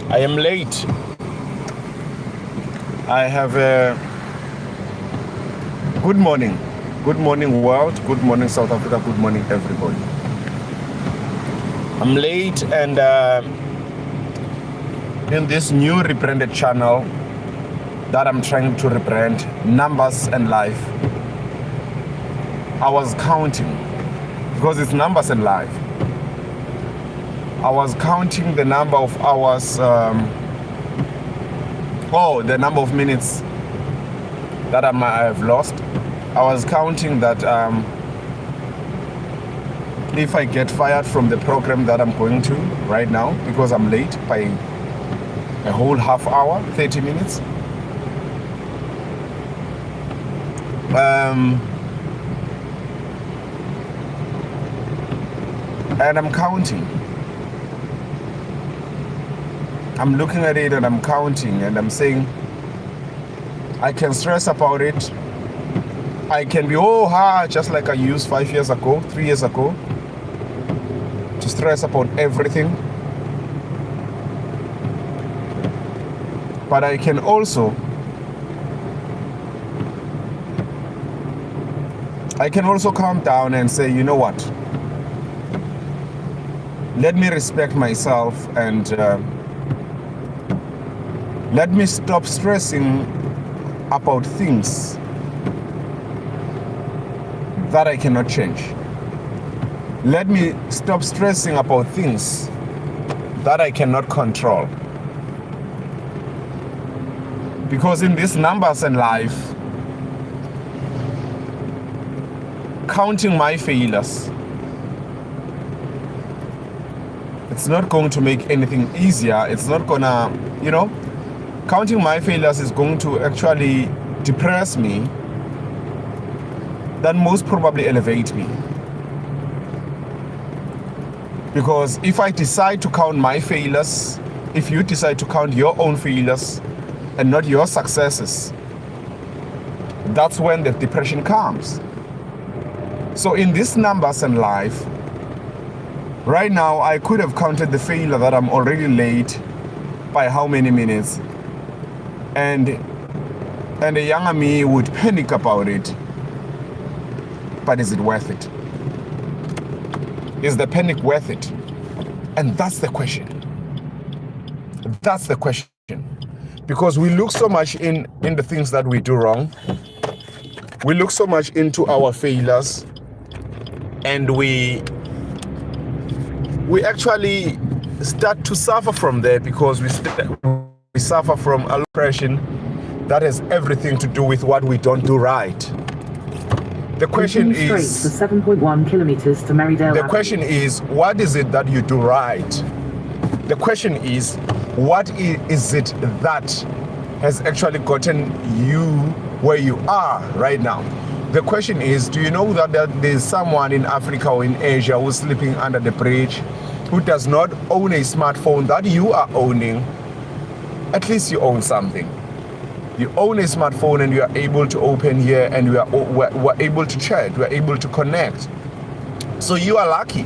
I am late. I have a good morning. Good morning, world. Good morning, South Africa. Good morning, everybody. I'm late, and in this new rebranded channel that I'm trying to rebrand, Numbers and Life, I was counting, because it's Numbers and Life. I was counting the number of hours, the number of minutes that I might have lost. I was counting that if I get fired from the program that I'm going to right now, because I'm late by a whole half hour, 30 minutes. And I'm counting. I'm looking at it and I'm counting and I'm saying, I can stress about it. I can be just like I used 5 years ago, 3 years ago, to stress about everything. But I can also calm down and say, you know what? Let me respect myself and let me stop stressing about things that I cannot change. Let me stop stressing about things that I cannot control. Because in these numbers and life, counting my failures, it's not going to make anything easier. It's not gonna, counting my failures is going to actually depress me than most probably elevate me. Because if I decide to count my failures, if you decide to count your own failures and not your successes, that's when the depression comes. So in these numbers and life, right now I could have counted the failure that I'm already late by how many minutes, and a younger me would panic about it. But is it worth it? Is the panic worth it? And that's the question. That's the question. Because we look so much in the things that we do wrong. We look so much into our failures, and we actually start to suffer from there, because we suffer from a depression that has everything to do with what we don't do right. The question is, for 7.1 kilometers to Marydale. The question is, what is it that you do right? The question is, what is it that has actually gotten you where you are right now? The question is, do you know that there's someone in Africa or in Asia who's sleeping under the bridge, who does not own a smartphone that you are owning? At least you own something. You own a smartphone and you are able to open here, and we're able to chat, we're able to connect. So you are lucky.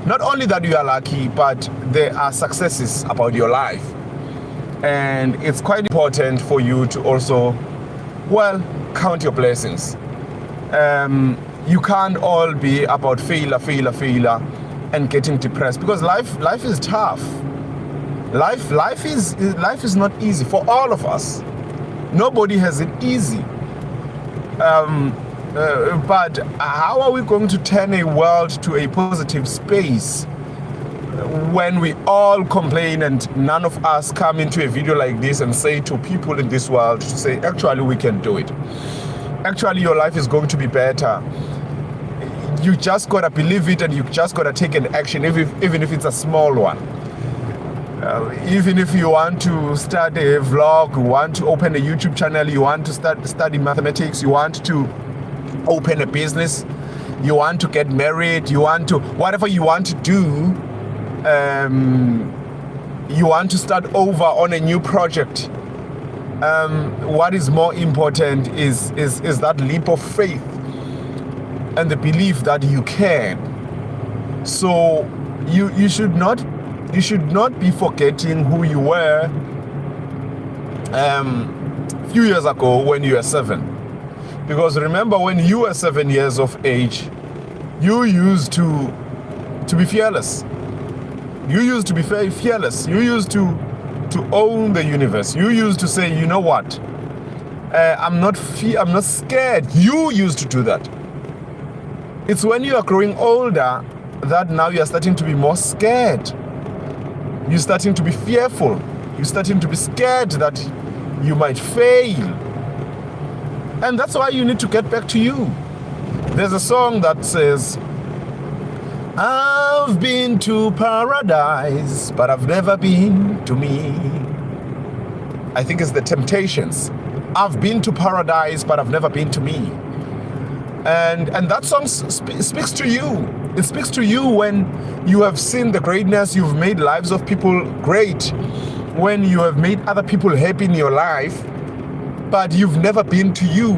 Not only that you are lucky, but there are successes about your life. And it's quite important for you to also, count your blessings. You can't all be about failure, and getting depressed, because life is tough. Life is not easy for all of us. Nobody has it easy. But how are we going to turn a world to a positive space when we all complain and none of us come into a video like this and say to people in this world, to say, actually, we can do it. Actually, your life is going to be better. You just gotta believe it, and you just gotta take an action, even if it's a small one. Even if you want to start a vlog, you want to open a YouTube channel, you want to study mathematics, you want to open a business, you want to get married, you want to, whatever you want to do, you want to start over on a new project. What is more important is that leap of faith and the belief that you can. So you should not you should not be forgetting who you were few years ago when you were 7. Because remember, when you were 7 years of age, you used to be fearless. You used to be very fearless. You used to own the universe. You used to say, you know what? I'm not scared. You used to do that. It's when you are growing older that now you are starting to be more scared. You're starting to be fearful. You're starting to be scared that you might fail. And that's why you need to get back to you. There's a song that says, I've been to paradise, but I've never been to me. I think it's the Temptations. I've been to paradise, but I've never been to me. And that song speaks to you. It speaks to you when you have seen the greatness, you've made lives of people great, when you have made other people happy in your life, but you've never been to you.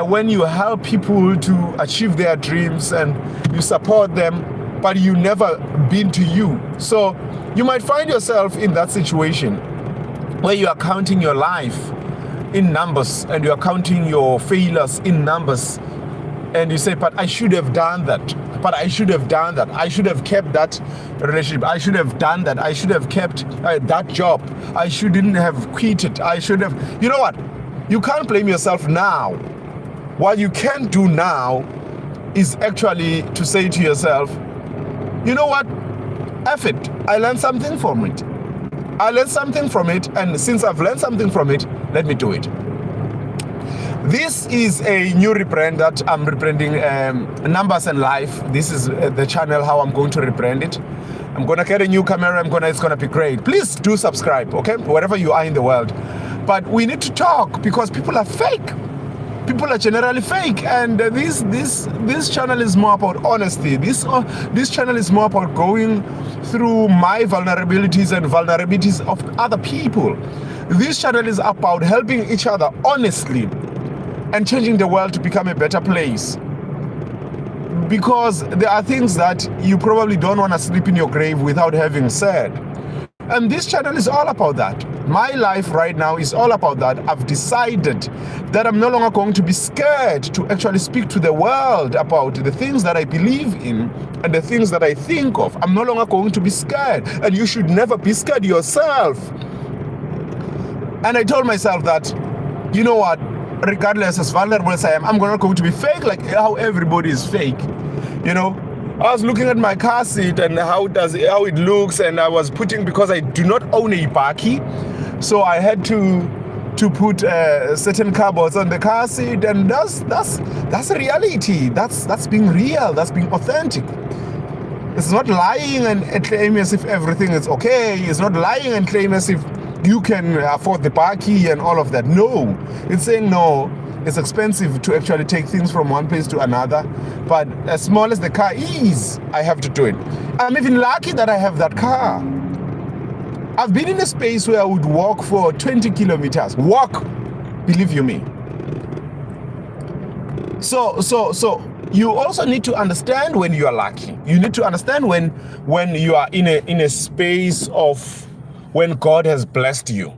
When you help people to achieve their dreams and you support them, but you never been to you. So you might find yourself in that situation where you are counting your life in numbers and you are counting your failures in numbers, and you say, but I should have done that, but I should have done that, I should have kept that relationship, I should have done that, I should have kept that job, I shouldn't have quit it, I should have. You know what? You can't blame yourself now. What you can do now is actually to say to yourself, you know what? F it. I learned something from it. I learned something from it, and since I've learned something from it, let me do it. This is a new rebrand that I'm rebranding, Numbers and Life. This is the channel, how I'm going to rebrand it. I'm going to get a new camera. It's going to be great. Please do subscribe, okay? Wherever you are in the world. But we need to talk because people are fake. People are generally fake, and this channel is more about honesty. This channel is more about going through my vulnerabilities and vulnerabilities of other people. This channel is about helping each other honestly and changing the world to become a better place. Because there are things that you probably don't want to sleep in your grave without having said. And this channel is all about that. My life right now is all about that. I've decided that I'm no longer going to be scared to actually speak to the world about the things that I believe in and the things that I think of. I'm no longer going to be scared. And you should never be scared yourself. And I told myself that, you know what, regardless as vulnerable as I am, I'm not going to be fake like how everybody is fake. You know, I was looking at my car seat and how it looks, and I was putting, because I do not own a bakkie, so I had to put certain cardboards on the car seat, and that's a reality. That's being real. That's being authentic. It's not lying and claiming as if everything is okay. It's not lying and claiming as if you can afford the bakkie and all of that. No, it's saying no. It's expensive to actually take things from one place to another, but as small as the car is, I have to do it. I'm even lucky that I have that car. I've been in a space where I would walk for 20 kilometers. Walk, believe you me. So you also need to understand when you are lucky. You need to understand when you are in a space of when God has blessed you.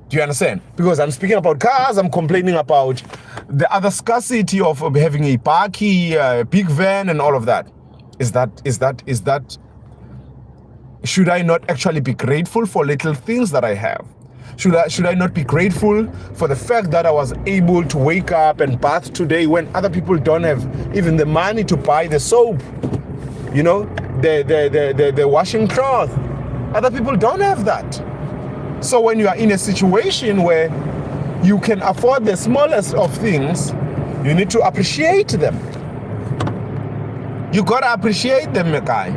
Do you understand? Because I'm speaking about cars, I'm complaining about the other scarcity of having a bakkie, a big van, and all of that. Is that? Should I not actually be grateful for little things that I have? Should I not be grateful for the fact that I was able to wake up and bath today when other people don't have even the money to buy the soap? You know, the washing cloth. Other people don't have that. So when you are in a situation where you can afford the smallest of things, you need to appreciate them. You gotta appreciate them, guy.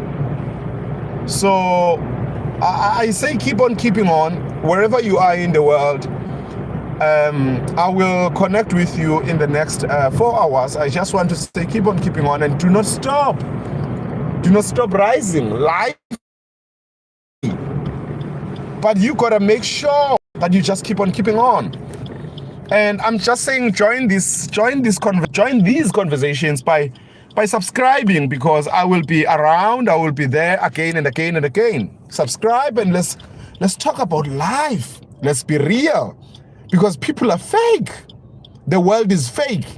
So I say keep on keeping on wherever you are in the world. I will connect with you in the next 4 hours. I just want to say keep on keeping on and do not stop. Do not stop rising. Life. But you gotta make sure that you just keep on keeping on. And I'm just saying, join these conversations by by subscribing, because I will be around. I will be there again and again and again. Subscribe and let's talk about life. Let's be real, because people are fake. The world is fake.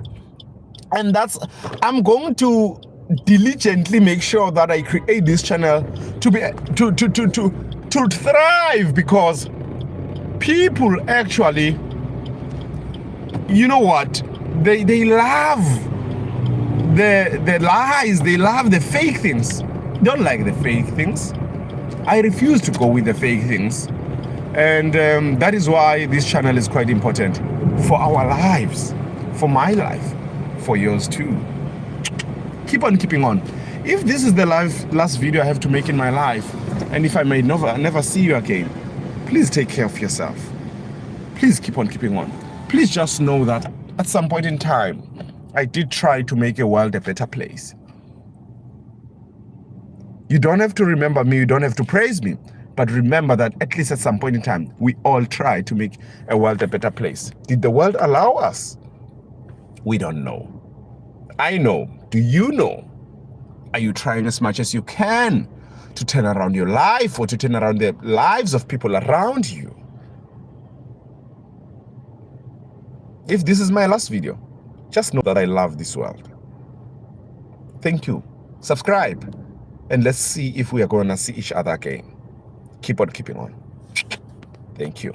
And I'm going to diligently make sure that I create this channel to thrive, because people actually, you know what, they love the lies, they love the fake things. Don't like the fake things. I refuse to go with the fake things, and that is why this channel is quite important for our lives, for my life, for yours too. Keep on keeping on. If this is the last video I have to make in my life, and if I may never see you again, please take care of yourself. Please keep on keeping on. Please just know that at some point in time, I did try to make the world a better place. You don't have to remember me, you don't have to praise me, but remember that at least at some point in time, we all try to make a world a better place. Did the world allow us? We don't know. I know. Do you know? Are you trying as much as you can to turn around your life, or to turn around the lives of people around you? If this is my last video, just know that I love this world. Thank you. Subscribe, and let's see if we are going to see each other again. Keep on keeping on. Thank you.